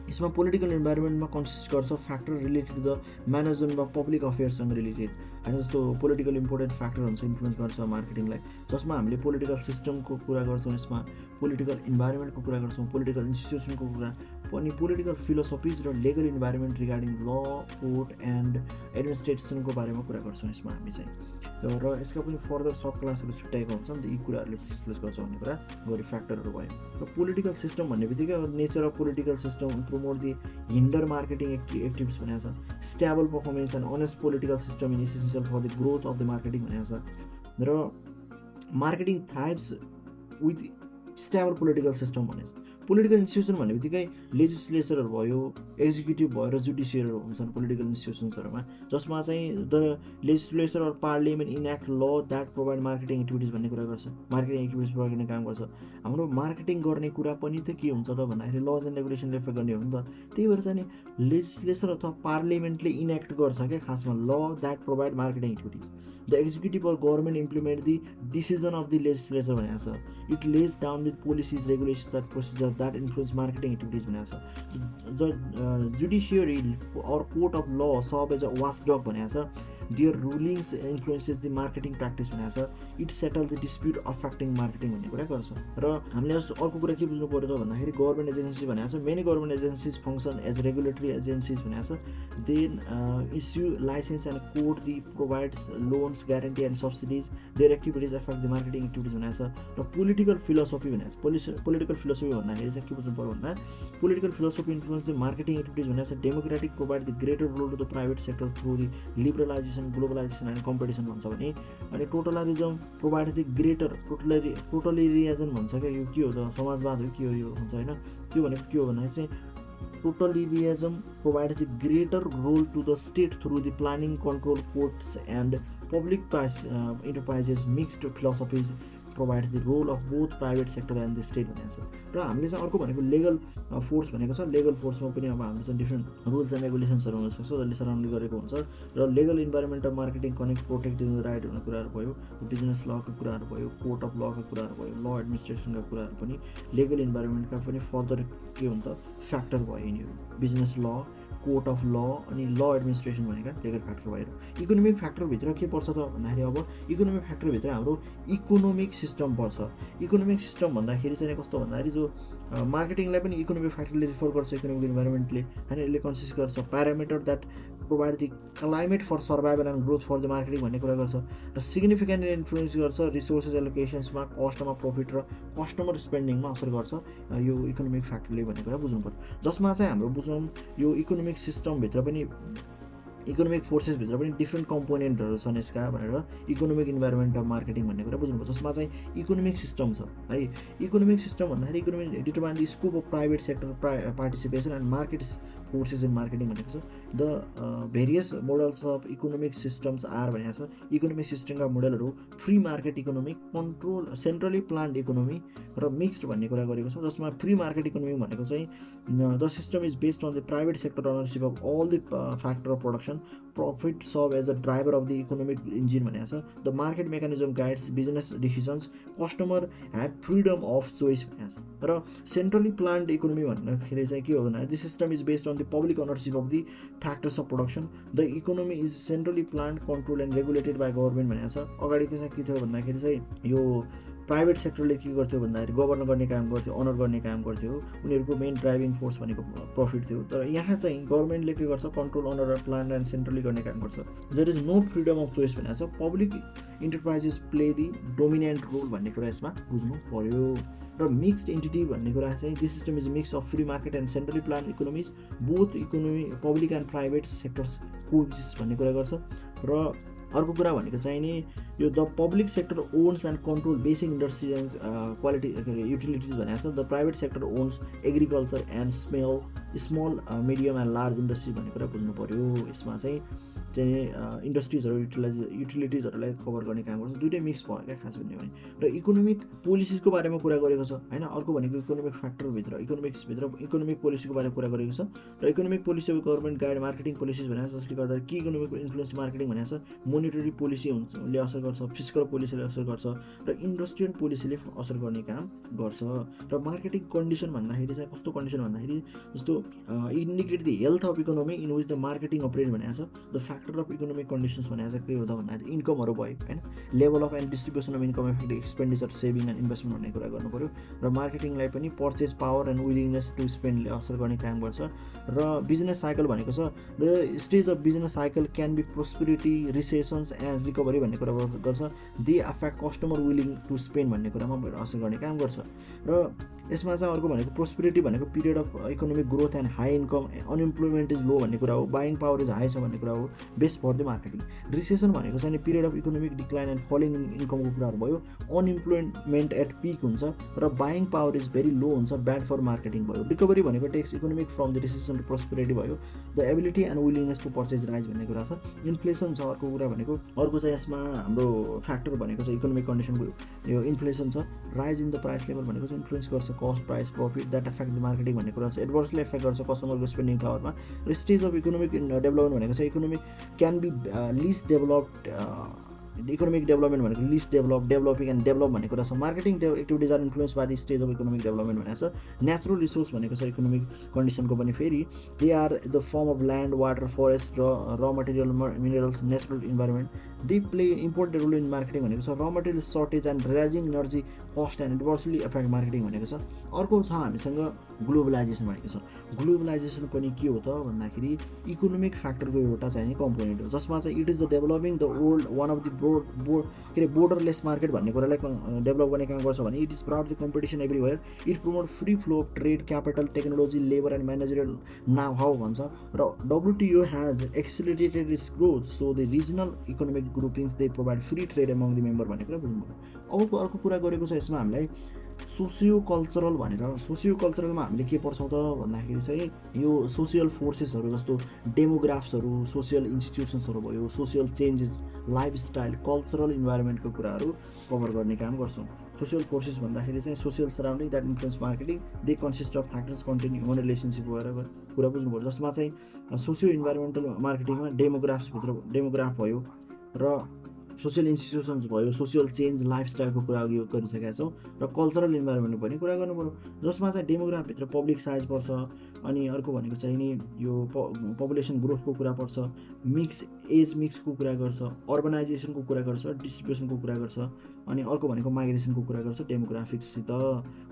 यसमा पोलिटिकल इन्भाइरोमेन्टमा कन्सिस्ट गर्छ factor related to the management वा पब्लिक अफेयर्ससँग रिलेटेड होइन जस्तो पोलिटिकल इम्पोर्टेन्ट फ्याक्टर हुन्छ इन्फ्लुएन्स गर्छ मार्केटिङलाई जसमा हामीले पोलिटिकल सिस्टमको कुरा गर्छौँ यसमा पोलिटिकल इन्भाइरोमेन्टको कुरा गर्छौँ पोलिटिकल इन्स्टिट्युसनको कुरा अनि पोलिटिकल फिलोसफिज र लिगल इन्भाइरोमेन्ट रिगार्डिङ ल कोर्ट एन्ड एडमिनिस्ट्रेसनको बारेमा कुरा गर्छौँ यसमा हामी चाहिँ र यसका पनि फर्दर सब क्लासहरू छुट्याएको हुन्छ नि त यी कुराहरूले डिस्कस गर्छौँ भन्ने कुरा गरी फ्याक्टरहरू भयो र पोलिटिकल सिस्टम भन्ने बित्तिकै nature of political system promote the hinder marketing activities भनेको छ stable performance and honest political system in essential for the growth of the marketing भनेको छ र marketing thrives with stable political system भनेको छ political institution भन्ने बित्तिकै लेजिस्लेचरहरू भयो एक्जिक्युटिभ भयो र जुडिसियरहरू हुन्छन् पोलिटिकल इन्स्टिट्युसन्सहरूमा जसमा चाहिँ the legislature or parliament enact law that provide marketing activities भन्ने कुरा गर्छ मार्केटिङ एक्टिभिटिज प्रोभाइड गर्ने काम गर्छ हाम्रो मार्केटिङ गर्ने कुरा पनि त के हुन्छ त भन्दाखेरि लज एन्ड रेगुलेसनले इफेक्ट गर्ने हो नि त त्यही भएर चाहिँ नि लेजिस्लेचर अथवा पार्लियामेन्टले इनएक्ट गर्छ क्या खासमा law that provide marketing activities the executive or government implement the decision of the legislature भनेको छ it lays down with policies regulations and procedure that influence marketing activities भनेको छ judiciary or court of law serve as a watchdog भनेको छ their rulings influences the marketing practice भनेको छ it settle the dispute affecting marketing भन्ने कुरा गर्छ र हामीले अर्को कुरा के बुझ्नु पऱ्यो त भन्दाखेरि गभर्मेन्ट एजेन्सी भनेको छ many government agencies function as regulatory agencies भनेको छ then issue licence and code the provides loans guarantee and subsidies their activities affect the marketing activities भनेको छ र पोलिटिकल फिलोसफी भनेको छ पोलिटिकल फिलोसफी भन्दाखेरि चाहिँ के बुझ्नु पऱ्यो भन्दा political philosophy influence the marketing activities भनेको छ democratic provide the greater role to the private sector through the liberalisation globalisation and competition भन्छ भने अनि totalitarianism provide the greater totalitarianism भन्छ क्या यो के हो त समाजवाद हो के हो यो हुन्छ होइन त्यो भनेको के हो भन्दाखेरि चाहिँ totalitarianism provide the greater role to the state through the planning control courts and public enterprises mixed philosophies provide the role of both private sector and the state भनेको छ र हामीले चाहिँ अर्को भनेको लिगल फोर्स भनेको छ लिगल फोर्समा पनि अब हाम्रो चाहिँ डिफ्रेन्ट रुल्स एन्ड रेगुलेसन्सहरू हुनसक्छ जसले सराउन्ड गरेको हुन्छ र legal environment of marketing connect protecting the right भन्ने कुराहरू भयो बिजनेस लका कुराहरू भयो कोर्ट अफ लका कुराहरू भयो ल एडमिनिस्ट्रेसनका कुराहरू पनि लिगल इन्भाइरोमेन्टका पनि फर्दर के हुन्छ फ्याक्टर भयो यिनीहरू बिजनेस ल कोर्ट अफ ल अनि ल एडमिनिस्ट्रेसन भनेका लिगल फ्याक्टर भएर इकोनोमिक फ्याक्टरभित्र के पर्छ त भन्दाखेरि अब इकोनोमिक फ्याक्टरभित्र हाम्रो इकोनोमिक सिस्टम पर्छ इकोनोमिक सिस्टम भन्दाखेरि चाहिँ कस्तो भन्दाखेरि जो मार्केटिङलाई पनि इकोनोमिक फ्याक्टरले रिफर गर्छ इकोनोमिक इन्भाइरोमेन्टले होइन यसले कन्सिस्ट गर्छ parameter that provide the climate for survival and growth for the marketing भन्ने कुरा गर्छ र सिग्निफिकेन्ट इन्फ्लुएन्स गर्छ रिसोर्सेस एलोकेसन्समा कस्टमा प्रफिट र कस्टमर स्पेन्डिङमा असर गर्छ यो इकोनोमिक फ्याक्टरले भन्ने कुरा बुझ्नु पर्यो जसमा चाहिँ हाम्रो बुझौँ यो इकोनोमिक सिस्टमभित्र पनि इकोनोमिक फोर्सेसभित्र पनि डिफ्रेन्ट कम्पोनेन्टहरू छन् यसका भनेर इकोनोमिक इन्भाइरोमेन्ट अफ मार्केटिङ भन्ने कुरा बुझ्नुपर्छ जसमा चाहिँ इकोनोमिक सिस्टम छ है इकोनोमिक सिस्टम भन्दाखेरि economic determine the scope of private sector participation and market forces in marketing भनेको छ the various models of economic systems are भनेको छ इकोनोमिक सिस्टमका मोडलहरू free market economic control centrally planned economy र मिक्स्ड भन्ने कुरा गरेको छ जसमा फ्री मार्केट इकोनोमी भनेको चाहिँ the system is based on the private sector ownership of all the factor of production profit serve as a driver of the economic engine भनेको छ the market mechanism guides business decisions customer have freedom of choice भनेको छ र centrally planned economy भन्दाखेरि चाहिँ के हो भने this system is based on the public ownership of the factors of production the economy is centrally planned controlled and regulated by government भनेको छ अगाडिको चाहिँ के थियो भन्दाखेरि चाहिँ यो प्राइभेट सेक्टरले के गर्थ्यो भन्दाखेरि गभर्न गर्ने काम गर्थ्यो अनर गर्ने काम गर्थ्यो उनीहरूको मेन ड्राइभिङ फोर्स भनेको प्रफिट थियो तर यहाँ चाहिँ गभर्मेन्टले के गर्छ control owner plan and centrally गर्ने काम गर्छ there is no freedom of choice भनेको छ public enterprises play the dominant role भन्ने कुरा यसमा बुझ्नु पर्यो। र मिक्स्ड एन्टिटी भन्ने कुरा चाहिँ this system is mix of free market and centrally plan economies, both economy public and private sectors coexist भन्ने कुरा गर्छ। र अर्को कुरा भनेको चाहिँ नि यो the public sector owns and control basic industry and quality utilities भनेको छ। The private sector owns agriculture and small medium and large industry भन्ने कुरा बुझ्नु पऱ्यो। यसमा चाहिँ इन्डस्ट्रिजहरू युटिलिटिजहरूलाई कभर गर्ने काम गर्छ। दुइटै मिक्स भयो क्या खास भन्यो भने। र इकोनोमिक पोलिसिजको बारेमा कुरा गरेको छ होइन। अर्को भनेको इकोनोमिक फ्याक्टरभित्र इकोनोमिक्सभित्र इकोनोमिक पोलिसीको बारेमा कुरा गरेको छ। र economic policy of government guide marketing policies भनेको छ, जसले गर्दा के इकोनोमिक इन्फ्लुएन्स मार्केटिङ भनेको छ। मोनिटरी पोलिसी ले असर गर्छ, फिस्कल पोलिसीले असर गर्छ, र इन्डस्ट्रियल पोलिसीले असर गर्ने काम गर्छ। र मार्केटिङ कन्डिसन भन्दाखेरि चाहिँ कस्तो कन्डिसन भन्दाखेरि जस्तो indicate the health of economy in which the marketing operate भनेको छ। The factor of economic conditions भनेको चाहिँ के हो त भन्दाखेरि इन्कमहरू भयो होइन, level of and distribution of income effect expenditure saving and investment भन्ने कुरा गर्नु पऱ्यो। र मार्केटिङलाई पनि purchase power and willingness to स्पेन्डले असर गर्ने काम गर्छ। र बिजनेस साइकल भनेको छ the stage of business cycle can be prosperity, recessions and recovery भन्ने कुरा गर्छ। They affect customer willing to spend भन्ने कुरामा असर गर्ने काम गर्छ। र यसमा चाहिँ अर्को भनेको प्रोस्पेरिटी भनेको period of economic growth and high income, unemployment is low भन्ने कुरा हो, बाइङ पावर इज हाई छ भन्ने कुरा हो, best for the marketing. Recession भनेको चाहिँ period of economic decline and falling इन्कमको कुराहरू भयो, अनइम्प्लोइमेन्ट एट पिक हुन्छ, र buying power is very low हुन्छ, ब्याड फर मार्केटिङ भयो। रिकभरी भनेको takes economic from the recession to prosperity भयो, the ability and willingness to purchase rise भन्ने कुरा छ। इन्फ्लेसन छ अर्को कुरा भनेको। अर्को चाहिँ यसमा हाम्रो फ्याक्टर भनेको चाहिँ इकोनोमिक कन्डिसनको यो इन्फ्लेसन छ। Rise in the price level भनेको चाहिँ इन्फ्लुएन्स गर्छ cost price profit that effect the marketing भन्ने कुरा छ। एडभर्सली एफेक्ट गर्छ कस्टमरको स्पेन्डिङ पावरमा। र स्टेज अफ इकोनोमिक डेभलपमेन्ट भनेको चाहिँ economic can be least developed, economic development भनेको least develop, developing and develop भन्ने कुरा छ। Marketing activities are influence by the stage of economic development भनेको छ। नेचुरल रिसोर्स भनेको छ इकोनोमिक कन्डिसनको पनि फेरि they are the form of land, water, forest, र material, minerals, natural environment. They play important role in marketing भनेको छ। र material shortage and rising energy cost and adversely affect marketing भनेको छ। अर्को छ हामीसँग ग्लोबलाइजेसन भनेको छ। ग्लोबलाइजेसन पनि के हो त भन्दाखेरि इकोनोमिक फ्याक्टरको एउटा चाहिँ कम्पोनेन्ट हो, जसमा चाहिँ it is the developing the world one of the borderless market भन्ने कुरालाई डेभलप गर्ने काम गर्छ भने it is broad the competition everywhere, it promote free flow of trade, capital, technology, labour and managerial know how भन्छ। र WTO has accelerated its growth, so the regional economic groupings they provide free trade among the member भन्ने कुरा बुझ्नुभयो। अब अर्को कुरा गरेको छ यसमा हामीलाई सोसियो कल्चरल भनेर। सोसियो कल्चरलमा हामीले के पढ्छौँ त भन्दाखेरि चाहिँ यो सोसियल फोर्सेसहरू जस्तो डेमोग्राफ्सहरू, सोसियल इन्स्टिट्युसन्सहरू भयो, सोसियल चेन्जेस, लाइफस्टाइल, कल्चरल इन्भाइरोमेन्टको कुराहरू कभर गर्ने काम गर्छौँ। सोसियल फोर्सेस भन्दाखेरि चाहिँ social surrounding that influence marketing, they consist of factors content human relationship भएर कुरा बुझ्नुभयो। जसमा चाहिँ सोसियो इन्भाइरोमेन्टल मार्केटिङमा डेमोग्राफ्सभित्र डेमोग्राफ भयो, र सोसियल इन्स्टिट्युसन्स भयो, सोसियल चेन्ज, लाइफस्टाइलको कुरा यो गरिसकेका छौँ, र कल्चरल इन्भाइरोमेन्टको पनि कुरा गर्नु पऱ्यो। जसमा चाहिँ डेमोग्राफभित्र पब्लिक साइज पर्छ, अनि अर्को भनेको चाहिँ नि यो पपुलेसन ग्रोथको कुरा पर्छ, एज मिक्सको कुरा गर्छ, अर्बनाइजेसनको कुरा गर्छ, डिस्ट्रिब्युसनको कुरा गर्छ, अनि अर्को भनेको माइग्रेसनको कुरा गर्छ। डेमोग्राफिक्ससित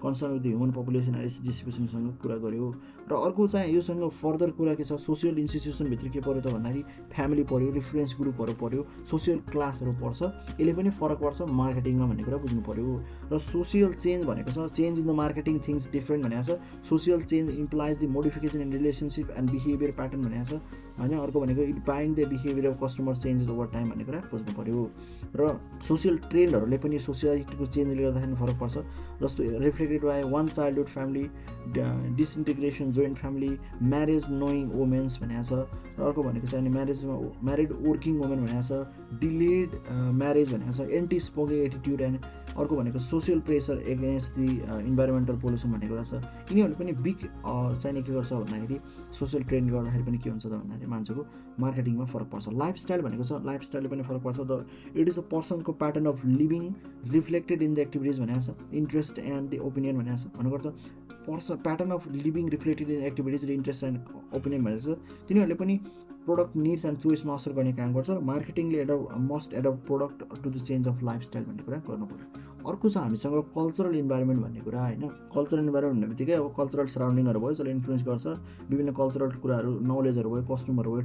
concern with the human population and डिस्ट्रिब्युसनसँग कुरा गर्यो। र अर्को चाहिँ योसँग फर्दर कुरा के छ, सोसियल इन्स्टिट्युसनभित्र के पऱ्यो त भन्दाखेरि फ्यामिली पऱ्यो, रिफरेन्स ग्रुपहरू पऱ्यो, सोसियल क्लासहरू पर्छ। यसले पनि फरक पर्छ मार्केटिङमा भन्ने कुरा बुझ्नु पऱ्यो। र सोसियल चेन्ज भनेको छ change in the marketing things different भनेको छ। Social change implies the modification in relationship and behaviour pattern भनेको छ होइन। अर्को भनेको it buying the behaviour of customer change over time भन्ने कुरा बुझ्नु पऱ्यो। र सोसियल ट्रेन्डहरूले पनि सोसाइटीको चेन्जले गर्दाखेरि फरक पर्छ। जस्तो reflected by one childhood family, disintegration, joint family, marriage knowing women's भनेको छ। र अर्को भनेको चाहिँ अनि म्यारिड वर्किङ वुमेन भनेको छ, डिलेड म्यारेज भनेको छ, एन्टी स्मोकिङ एटिट्युड, एन्ड अर्को भनेको social pressure against the environmental pollution भन्ने कुरा छ। यिनीहरूले पनि बिग चाहिँ के गर्छ भन्दाखेरि सोसियल ट्रेन्ड गर्दाखेरि पनि के हुन्छ त भन्दाखेरि मान्छेको मार्केटिङमा फरक पर्छ। लाइफस्टाइल भनेको छ, लाइफस्टाइलले पनि फरक पर्छ। द इट इज अ पर्सनको pattern of living reflected in the activities भनेको छ, इन्ट्रेस्ट एन्ड द ओपिनियन भनेको छ। भन्नुपर्छ pattern of living reflected in activities र इन्ट्रेस्ट एन्ड ओपिनियन भनेको छ। तिनीहरूले पनि प्रोडक्ट निड्स एन्ड चोइसमा असर गर्ने काम गर्छ र मार्केटिङले must adapt product to the change of lifestyle भन्ने कुरा गर्नु पर्यो। अर्को छ हामीसँग कल्चरल इन्भाइरोमेन्ट भन्ने कुरा होइन। कल्चरल इन्भाइरोमेन्ट भन्ने बित्तिकै अब कल्चरल सराउन्डिङहरू भयो जसले इन्फ्लुएन्स गर्छ, विभिन्न कल्चरल कुराहरू, नलेजहरू भयो, कस्टमहरू भयो,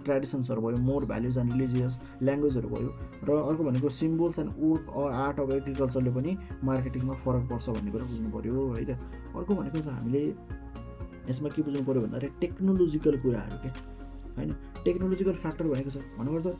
ट्रेडिसन्सहरू भयो, मोर भ्याल्युज एन्ड रिलिजियस ल्याङ्ग्वेजहरू भयो। र अर्को भनेको symbols and work or art of एग्रिकल्चरले पनि मार्केटिङमा फरक पर्छ भन्ने कुरा बुझ्नु पऱ्यो है त। अर्को भनेको चाहिँ हामीले यसमा के बुझ्नु पऱ्यो भन्दाखेरि टेक्नोलोजिकल कुराहरू के होइन। टेक्नोलोजिकल फ्याक्टर भनेको छ भन्नुपर्दा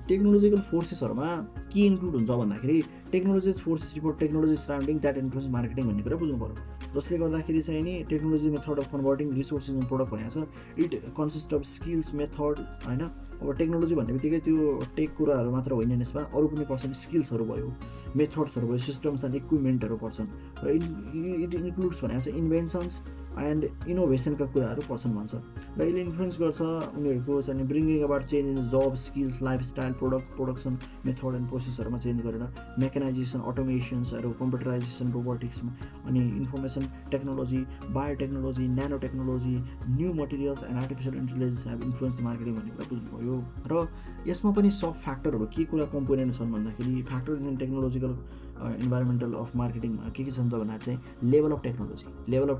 टेक्नोलोजिकल फोर्सेसहरूमा के इन्क्लुड हुन्छ भन्दाखेरि technologies forces report technology surrounding that influence marketing भन्ने कुरा बुझ्नु पऱ्यो। जसले गर्दाखेरि चाहिँ नि technology method of converting resources in product भनेको छ। It consist of skills method होइन। अब टेक्नोलोजी भन्ने बित्तिकै त्यो टेक कुराहरू मात्र होइन, यसमा अरू पनि पर्छन्, स्किल्सहरू भयो, मेथड्सहरू भयो, सिस्टम्स एन्ड इक्विपमेन्टहरू पर्छन् र इट इन्क्लुड्स भनेको छ इन्भेन्सन्स एन्ड इनोभेसनका कुराहरू पर्छन् भन्छ। र यसले इन्फ्लुएन्स गर्छ उनीहरूको चाहिँ bringing about change in job skills lifestyle production method and प्रोसेसहरूमा चेन्ज गरेर मेकानाइजेसन अटोमेसन्सहरू कम्प्युटराइजेसन रोबोटिक्समा अनि information technology biotechnology nano technology new materials and artificial intelligence have influence marketing भन्ने कुरा बुझ्नु पऱ्यो। र यसमा पनि सब फ्याक्टरहरू के कुरा कम्पोनेन्ट छन् भन्दाखेरि factor in technological environmental of मार्केटिङमा के छन् त भन्दा चाहिँ लेभल अफ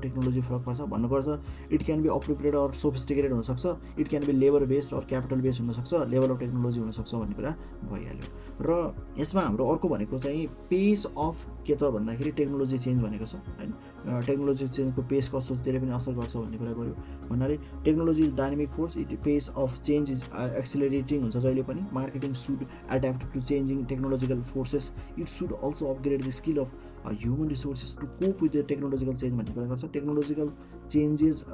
टेक्नोलोजी फरक पर्छ भन्नुपर्छ। It can be appropriate or sophisticated हुनसक्छ, it can be labour based or capital based हुनसक्छ, लेभल अफ टेक्नोलोजी हुनसक्छ भन्ने कुरा भइहाल्यो। र यसमा हाम्रो अर्को भनेको चाहिँ पेस अफ के त भन्दाखेरि टेक्नोलोजी चेन्ज भनेको छ होइन। टेक्नोलोजी चेन्जको पेस कस्तो त्यसले पनि असर गर्छ भन्ने कुरा गऱ्यो भन्नाले technology is dynamic force, it pace of change is accelerating हुन्छ जहिले पनि। Marketing should adapt to changing technological forces, it should also upgrade the skill of human resources to cope with the technological change भन्ने कुरा गर्छ। Technological changes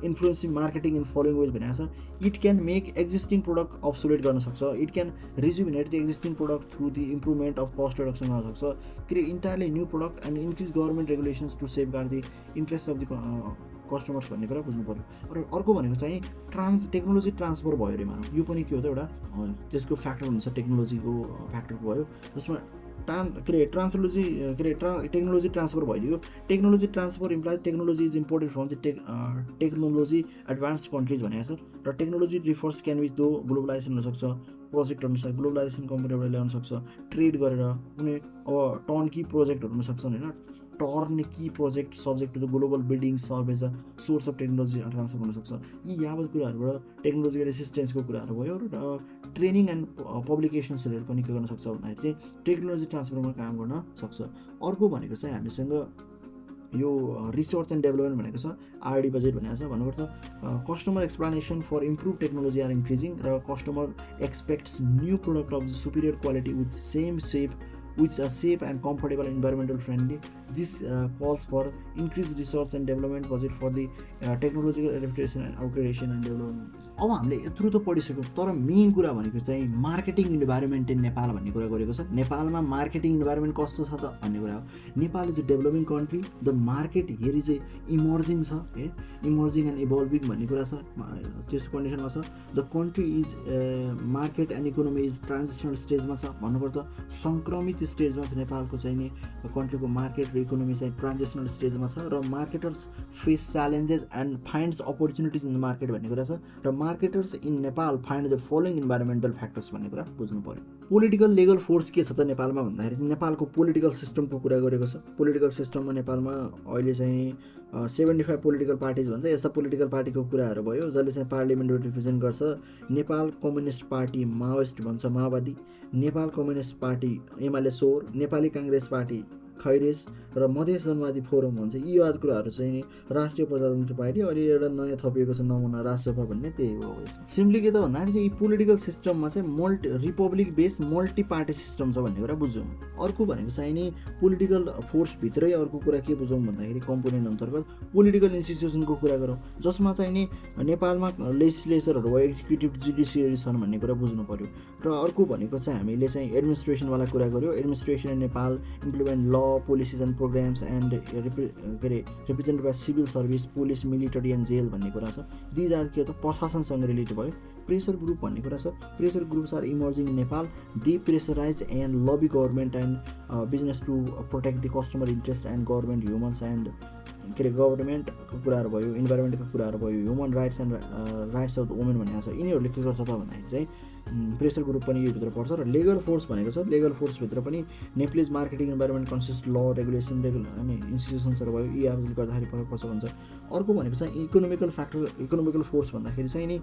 influencing marketing in following ways भनेको छ। It can make existing product obsolete गर्न सक्छ, it can rejuvenate the existing product through the improvement of cost reduction गर्न सक्छ, create entirely new product and increase government regulations to safeguard the interest of the customers भन्ने कुरा बुझ्नु पऱ्यो। र अर्को भनेको चाहिँ टेक्नोलोजी ट्रान्सफर भयो अरे मानौँ, यो पनि के हो त एउटा त्यसको फ्याक्टर हुन्छ, टेक्नोलोजीको फ्याक्टर भयो जसमा टेक्नोलोजी ट्रान्सफर भइदियो। Technology transfer implies technology is imported from the technology advance countries भनेको छ। र टेक्नोलोजी रिफर्स क्यान बी दो ग्लोबलाइजेसन हुनसक्छ, प्रोजेक्ट अनुसार ग्लोबलाइजेसन कम्पनीबाट ल्याउन सक्छ, ट्रेड गरेर कुनै अब टर्न की प्रोजेक्टहरू हुनसक्छन् होइन। Turnkey project subject to the global building serve as a source of technology transfer हुनसक्छ। यी यावत कुराहरूबाट टेक्नोलोजीको रेसिस्टेन्सको कुराहरू भयो र ट्रेनिङ एन्ड पब्लिकेसन्सहरू पनि के गर्न सक्छ भन्दाखेरि चाहिँ टेक्नोलोजी ट्रान्सफरमा काम गर्न सक्छ। अर्को भनेको चाहिँ हामीसँग यो रिसर्च एन्ड डेभलपमेन्ट भनेको छ, आरडी बजेट भनेको छ। भन्नुपर्दा customer explanation for improve technology are increasing र customer expects new product of superior quality with same shape which are safe and comfortable and environmental friendly. This calls for increased research and development budget for the technological adaptation and upgradation and development. अब हामीले यत्रो त पढिसक्यौँ, तर main कुरा भनेको चाहिँ marketing environment in Nepal भन्ने कुरा गरेको छ। नेपालमा मार्केटिङ इन्भाइरोमेन्ट कस्तो छ त भन्ने कुरा हो। Nepal is a developing country, the market here is a emerging छ है, इमर्जिङ एन्ड इभल्भिङ भन्ने कुरा छ, त्यस्तो कन्डिसनमा छ। The country is market and economy is transitional स्टेजमा छ भन्नुपर्दा सङ्क्रमित स्टेजमा छ नेपालको चाहिँ नि कन्ट्रीको मार्केट र इकोनोमी चाहिँ ट्रान्जिसनल स्टेजमा छ। र marketers face challenges and finds opportunities in the market भन्ने कुरा छ। र marketers in Nepal find the following environmental factors भन्ने कुरा बुझ्नु पऱ्यो। पोलिटिकल लिगल फोर्स के छ त नेपालमा भन्दाखेरि नेपालको पोलिटिकल सिस्टमको कुरा गरेको छ। पोलिटिकल सिस्टममा नेपालमा अहिले चाहिँ 75 पोलिटिकल पार्टिज भन्छ, यस्ता पोलिटिकल पार्टीको कुराहरू भयो जसले चाहिँ पार्लियामेन्ट रिप्रेजेन्ट गर्छ। नेपाल कम्युनिस्ट पार्टी माओइस्ट भन्छ माओवादी, नेपाल कम्युनिस्ट पार्टी एमाले सोर, नेपाली काङ्ग्रेस पार्टी खैरेस र मधेस जनवादी फोरम भन्छ। यी वाद कुराहरू चाहिँ नि राष्ट्रिय प्रजातन्त्र पार्टी अहिले एउटा नयाँ थपिएको छ नमुना राजसभा भन्ने, त्यही हो। सिम्पली के त भन्दाखेरि चाहिँ यी पोलिटिकल सिस्टममा चाहिँ Republic based multi party system छ भन्ने कुरा बुझौँ। अर्को भनेको चाहिँ नि पोलिटिकल फोर्सभित्रै अर्को कुरा के बुझौँ भन्दाखेरि कम्पोनेन्ट अन्तर्गत पोलिटिकल इन्स्टिट्युसनको कुरा गरौँ जसमा चाहिँ नि नेपालमा लेजिस्लेचरहरू भयो, एक्जिक्युटिभ जुडिसियरी छन् भन्ने कुरा बुझ्नु पऱ्यो। र अर्को भनेको चाहिँ हामीले चाहिँ एडमिनिस्ट्रेसनवाला कुरा गऱ्यौँ। Administration in Nepal implement law policies and programmes and represented by civil service police military and jail भन्ने कुरा छ। दिज आर के त प्रशासनसँग रिलेटेड भयो। प्रेसर ग्रुप भन्ने कुरा छ। Pressure groups are emerging in Nepal, they pressurise and lobby government and business to protect the customer interest and government humans and के अरे गभर्मेन्टको कुराहरू भयो, इन्भाइरोमेन्टको कुराहरू भयो, human rights and rights of the women भनेको छ। यिनीहरूले के गर्छ त भन्दाखेरि चाहिँ प्रेसर ग्रुप पनि यो भित्र पर्छ। र लिगल फोर्स भनेको छ, लिगल फोर्सभित्र पनि नेप्लिज मार्केटिङ इन्भाइरोमेन्ट कन्सिस्ट ल रेगुलेसन अनि इन्स्टिट्युसन्सहरू भयो, यिनीहरूले गर्दाखेरि फरक पर्छ भन्छ। अर्को भनेको चाहिँ इकोनोमिकल फ्याक्टर, इकोनोमिकल फोर्स भन्दाखेरि चाहिँ नि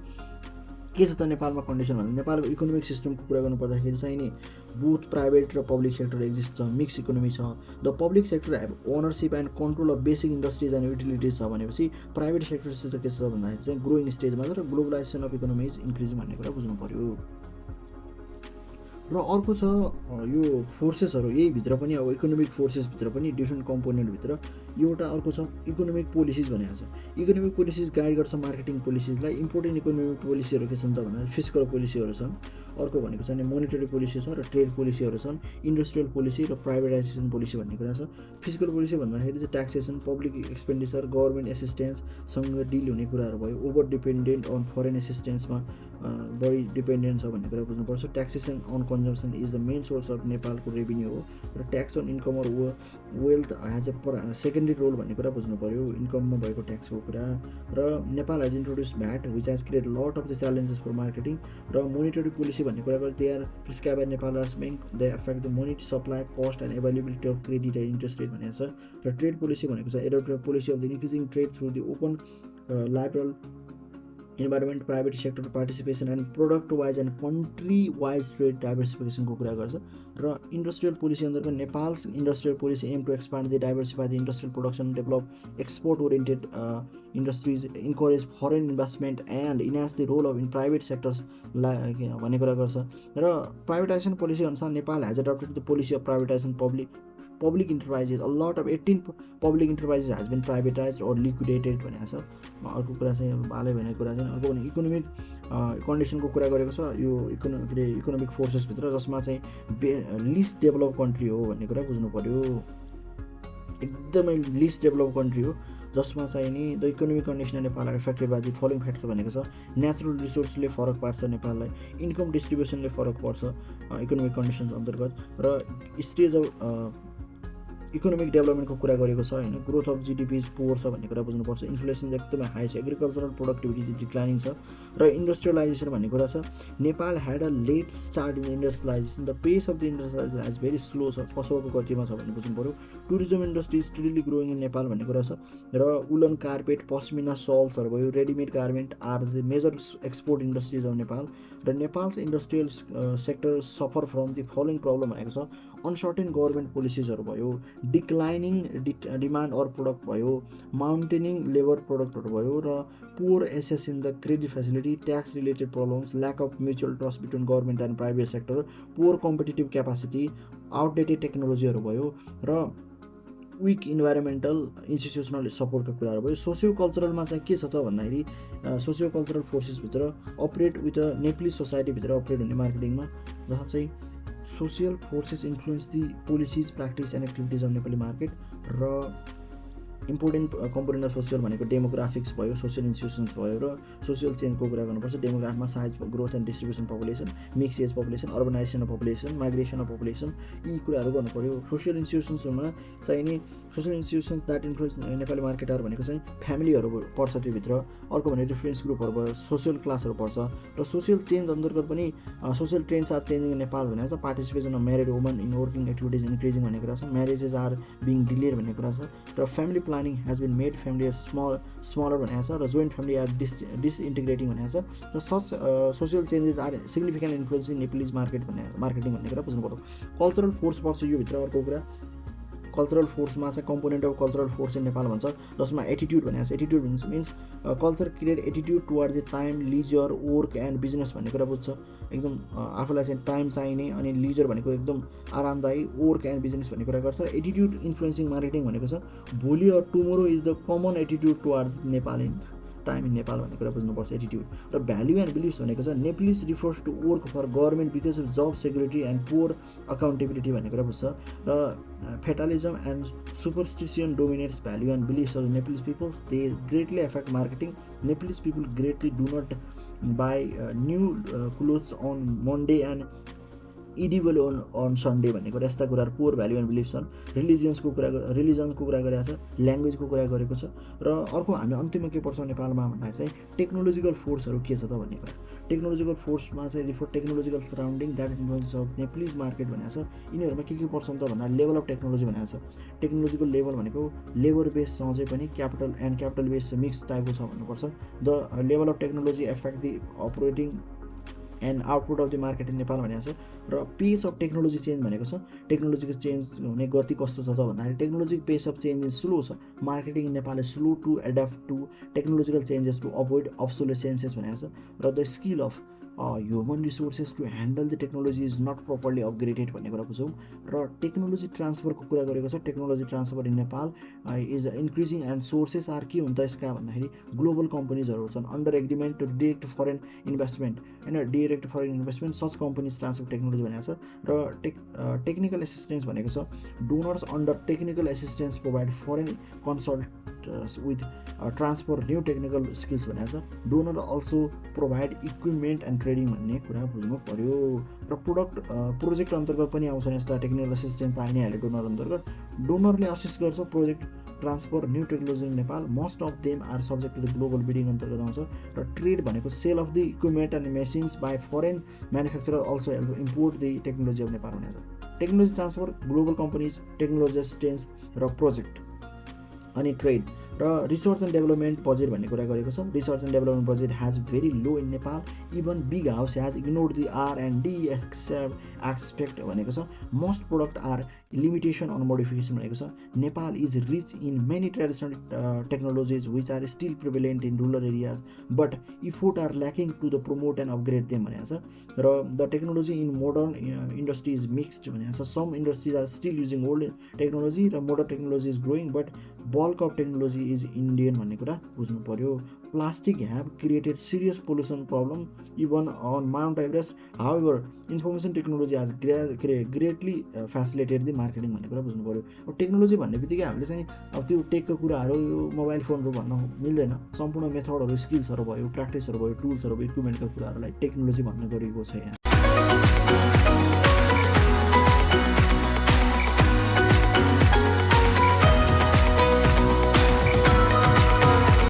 के छ त नेपालमा कन्डिसन भन्दा नेपालको इकोनोमिक सिस्टमको कुरा गर्नु पर्दाखेरि चाहिँ नि बोथ प्राइभेट र पब्लिक सेक्टर एक्जिस्ट छ, मिक्स इकोनोमी छ। The public sector have ownership and control of basic industries and utilities छ भनेपछि प्राइभेट सेक्टर चाहिँ के छ भन्दाखेरि चाहिँ ग्रोइङ स्टेजमा छ र globalisation of economy is increasing भन्ने कुरा बुझ्नु पऱ्यो। र अर्को छ यो फोर्सेसहरू, यही भित्र पनि अब इकोनोमिक फोर्सेसभित्र पनि डिफ्रेन्ट कम्पोनेन्टभित्र एउटा अर्को छ इकोनोमिक पोलिसिज भनेको छ। इकोनोमिक पोलिसिज गाइड गर्छ मार्केटिङ पोलिसिजलाई। इम्पोर्टेन्ट इकोनोमिक पोलिसीहरू के छन् त भन्दा फिस्कल पोलिसीहरू छन्, अर्को भनेको चाहिँ मोनिटरी पोलिसी छ र ट्रेड पोलिसीहरू छन्, इन्डस्ट्रियल पोलिसी र प्राइभेटाइजेसन पोलिसी भन्ने कुरा छ। फिस्कल पोलिसी भन्दाखेरि चाहिँ ट्याक्सेसन, पब्लिक एक्सपेन्डिचर, गभर्मेन्ट एसिस्टेन्ससँग डिल हुने कुराहरू भयो। ओभर डिपेन्डेन्ट अन फरेन एसिस्टेन्समा बढी डिपेन्डेन्ट छ भन्ने कुरा बुझ्नुपर्छ। Taxation on consumption is the main source of नेपालको रेभिन्यू हो र tax on income or wealth has a secondary role भन्ने कुरा बुझ्नु पऱ्यो, इन्कममा भएको ट्याक्सको कुरा। र Nepal has introduce VAT which has create lot of the challenges for marketing. र मोनिटरी पोलिसी भन्ने कुरा गर्दा they are prescribe by Nepal Rastra bank, they affect the money supply, cost and availability of credit and interest rate भनेको छ। र trade policy भनेको छ adopted policy of the increasing trade through the open liberal environment, private sector participation and product wise and country wise trade डाइभर्सिफिकेसनको कुरा गर्छ। र industrial policy अन्तर्गत Nepals industrial policy aim to expand the diversify the industrial production, develop export oriented industries, encourage foreign investment and enhance the role of in private सेक्टर्सलाई भन्ने कुरा गर्छ। र प्राइभेटाइजेसन पोलिसी अनुसार Nepal has adopted the policy of privatization public enterprises. A lot of 18 public enterprises has been privatized or liquidated भनेको छ। अर्को कुरा चाहिँ हालै भनेको कुरा चाहिँ अर्को भने इकोनोमिक कन्डिसनको कुरा गरेको छ यो इकोनोमिक फोर्सेसभित्र, जसमा चाहिँ लिस्ट डेभलप कन्ट्री हो भन्ने कुरा बुझ्नु पऱ्यो। एकदमै लिस्ट डेभलप कन्ट्री हो जसमा चाहिँ नि the economic condition Nepal affected by the following factor भनेको छ। नेचुरल रिसोर्सले फरक पार्छ नेपाललाई, इन्कम डिस्ट्रिब्युसनले फरक पर्छ इकोनोमिक कन्डिसन्स अन्तर्गत, र स्टेज अफ इकोनोमिक डेभलपमेन्टको कुरा गरेको छ होइन। ग्रोथ अफ जिडिपी इज पोर छ भन्ने कुरा बुझ्नुपर्छ। इन्फ्लेसन एकदमै हाई छ, एग्रिकल्चरल प्रोडक्टिभिटी इज डिक्लाइनिङ छ। र इन्डस्ट्रियलाइजेसन भन्ने कुरा छ। Nepal had a late start in industrialization, the pace of the industrialization as very slow छ, कसोको गतिमा छ भन्ने बुझ्नु पऱ्यो। Tourism industry is steadily growing in Nepal भन्ने कुरा छ। र उलन कार्पेट, पस्मिना सल्सहरू भयो, readymade garment are the major export industries of Nepal. र नेपालको industrial sector suffer from the following problem भनेको छ। अनसर्टेन गभर्मेन्ट पोलिसिजहरू भयो, डिक्लाइनिङ डिमान्ड अर प्रोडक्ट भयो, माउन्टेनिङ लेबर प्रोडक्टहरू भयो, र poor access in the credit facility, tax related problems, lack of mutual trust between government and private sector, poor competitive capacity, outdated टेक्नोलोजीहरू भयो, र विक इन्भाइरोमेन्टल इन्स्टिट्युसनल सपोर्टको कुराहरू भयो। Socio कल्चरलमा चाहिँ के छ त भन्दाखेरि सोसियो कल्चरल फोर्सेसभित्र अपरेट विथ अ नेप्लिज सोसाइटीभित्र अपरेट हुने मार्केटिङमा, जहाँ चाहिँ social forces influence the policies, practice and activities of Nepali market. र इम्पोर्टेन्ट कम्पोनेन्ट अफ सोसियल भनेको डेमोग्राफिक्स भयो, सोसियल इन्स्टिट्युसन्स भयो, र सोसियल चेन्जको कुरा गर्नुपर्छ। डेमोग्राफमा size, growth and distribution population, mix age population, urbanization of population, migration of population, यी कुराहरू गर्नु पऱ्यो। सोसियल इन्स्टिट्युसन्सहरूमा चाहिँ नि social institutions that influence Nepali मार्केटहरू भनेको चाहिँ फ्यामिलीहरू पर्छ त्योभित्र। अर्को भने रिफरेन्स ग्रुपहरू भयो, सोसियल क्लासहरू पर्छ। र सोसियल चेन्ज अन्तर्गत पनि social trends are changing in Nepal भनेको छ। Participation of married woman in working activities increasing भन्ने कुरा छ। म्यारेजेस आर बिङ डिलेड भन्ने कुरा छ। र family planning has been made, family are smaller भनेको छ। र जोइन्ट फ्यामिली आर डिसइन्टिग्रेटिङ भनेको छ। र such social changes are significant influencing Nepalese marketing भन्ने कुरा बुझ्नु पऱ्यो। कल्चरल फोर्स पर्छ यो भित्र। अर्को कुरा कल्चरल फोर्समा चाहिँ component of cultural force in Nepal भन्छ, जसमा एटिट्युड भनेको छ। Attitude means culture create attitude toward the time, लिजर, work and business भन्ने कुरा बुझ्छ। एकदम आफूलाई चाहिँ टाइम चाहिने, अनि लिजर भनेको एकदम आरामदायी, वर्क एन्ड बिजनेस भन्ने कुरा गर्छ। र एटिट्युड इन्फ्लुएन्सिङ मार्केटिङ भनेको छ भोलि or tomorrow is the common attitude toward Nepal in time in Nepal भन्ने कुरा बुझ्नुपर्छ एटिट्युड। र भ्याल्यु एन्ड बिलिफ्स भनेको छ Nepalese refers to work for government because of job security and poor accountability भन्ने कुरा बुझ्छ। र fatalism and superstition dominates value and beliefs of Nepalese peoples, they greatly affect marketing. Nepalese people greatly do not buy new clothes on Monday and edible on Sunday भन्ने कुरा, यस्ता कुराहरू पोर value and belief छन्। रिलिजनको कुरा गरेको छ, ल्याङ्ग्वेजको कुरा गरेको छ। र अर्को हामी अन्तिममा के पढ्छौँ नेपालमा भन्दाखेरि चाहिँ टेक्नोलोजिकल फोर्सहरू के छ त भन्ने कुरा। टेक्नोलोजिकल फोर्समा चाहिँ refer technological surrounding that influence of Nepalese market भनेको छ। यिनीहरूमा के पढ्छौँ त भन्दा लेभल अफ टेक्नोलोजी भनेको छ। टेक्नोलोजिकल लेभल भनेको लेबर बेससँग चाहिँ पनि क्यापिटल बेस मिक्स टाइपको छ भन्नुपर्छ। The level of technology effect the operating and output of the market in Nepal भनेको छ। र पेस अफ टेक्नोलोजी चेन्ज भनेको छ, टेक्नोलोजीको चेन्ज हुने गति कस्तो छ त भन्दाखेरि technologic pace of change is slow छ। Marketing in Nepal is slow to adapt to technological changes to avoid obsolescences भनेको छ। र the skill of human resources to handle the technology is not properly upgraded भन्ने कुरा बुझौँ। र technology ट्रान्सफरको कुरा गरेको छ। Technology transfer in Nepal is increasing and sources are के हुन्छ यसका भन्दाखेरि ग्लोबल कम्पनीजहरू छन् under agreement to direct foreign investment होइन, direct foreign investment such companies transfer technology भनेको छ। र टेक्निकल एसिस्टेन्स भनेको छ donors under technical assistance provide foreign consults with transfer new technical skills भनेको छ। Donor also provide equipment and trading भन्ने कुरा बुझ्नु पर्यो। र प्रोजेक्ट अन्तर्गत पनि आउँछन् यस्ता टेक्निकल एसिस्टेन्ट पाइने हाल्यो डोनर अन्तर्गत। डोनरले असिस्ट गर्छ project transfer new technology in Nepal. Most of them are subject to the global bidding अन्तर्गत आउँछ। र ट्रेड भनेको sale of the equipment and machines by foreign manufacturer also help import the technology of Nepal भनेको छ। Technology transfer, global companies, technology assistance र project अनि trade. र research and development budget भन्ने कुरा गरेको छ। Research and development budget has very low in Nepal. Even big house has ignored the R&D expect भनेको छ। Most product are limitation on modification भनेको छ। Nepal is rich in many traditional technologies which are still prevalent in rural areas but effort are lacking to the promote and upgrade them भनेको छ। र the technology in modern industry is mixed भनेको छ। Some industries are still using old technology र modern technology is growing but bulk of technology is Indian भन्ने कुरा बुझ्नु पर्यो। Plastic have created serious pollution problem even on Mount Everest. However information technology has greatly facilitated the marketing भन्ने कुरा बुझ्नु पर्यो। अब टेक्नोलोजी भन्ने बित्तिकै हामीले चाहिँ अब त्यो टेकको कुराहरू यो मोबाइल फोनहरू भन्न मिल्दैन। सम्पूर्ण मेथडहरू, स्किल्सहरू भयो, प्र्याक्टिसहरू भयो, टुल्सहरू भयो, इक्विपमेन्टको कुराहरूलाई टेक्नोलोजी भन्ने गरिएको छ यहाँ।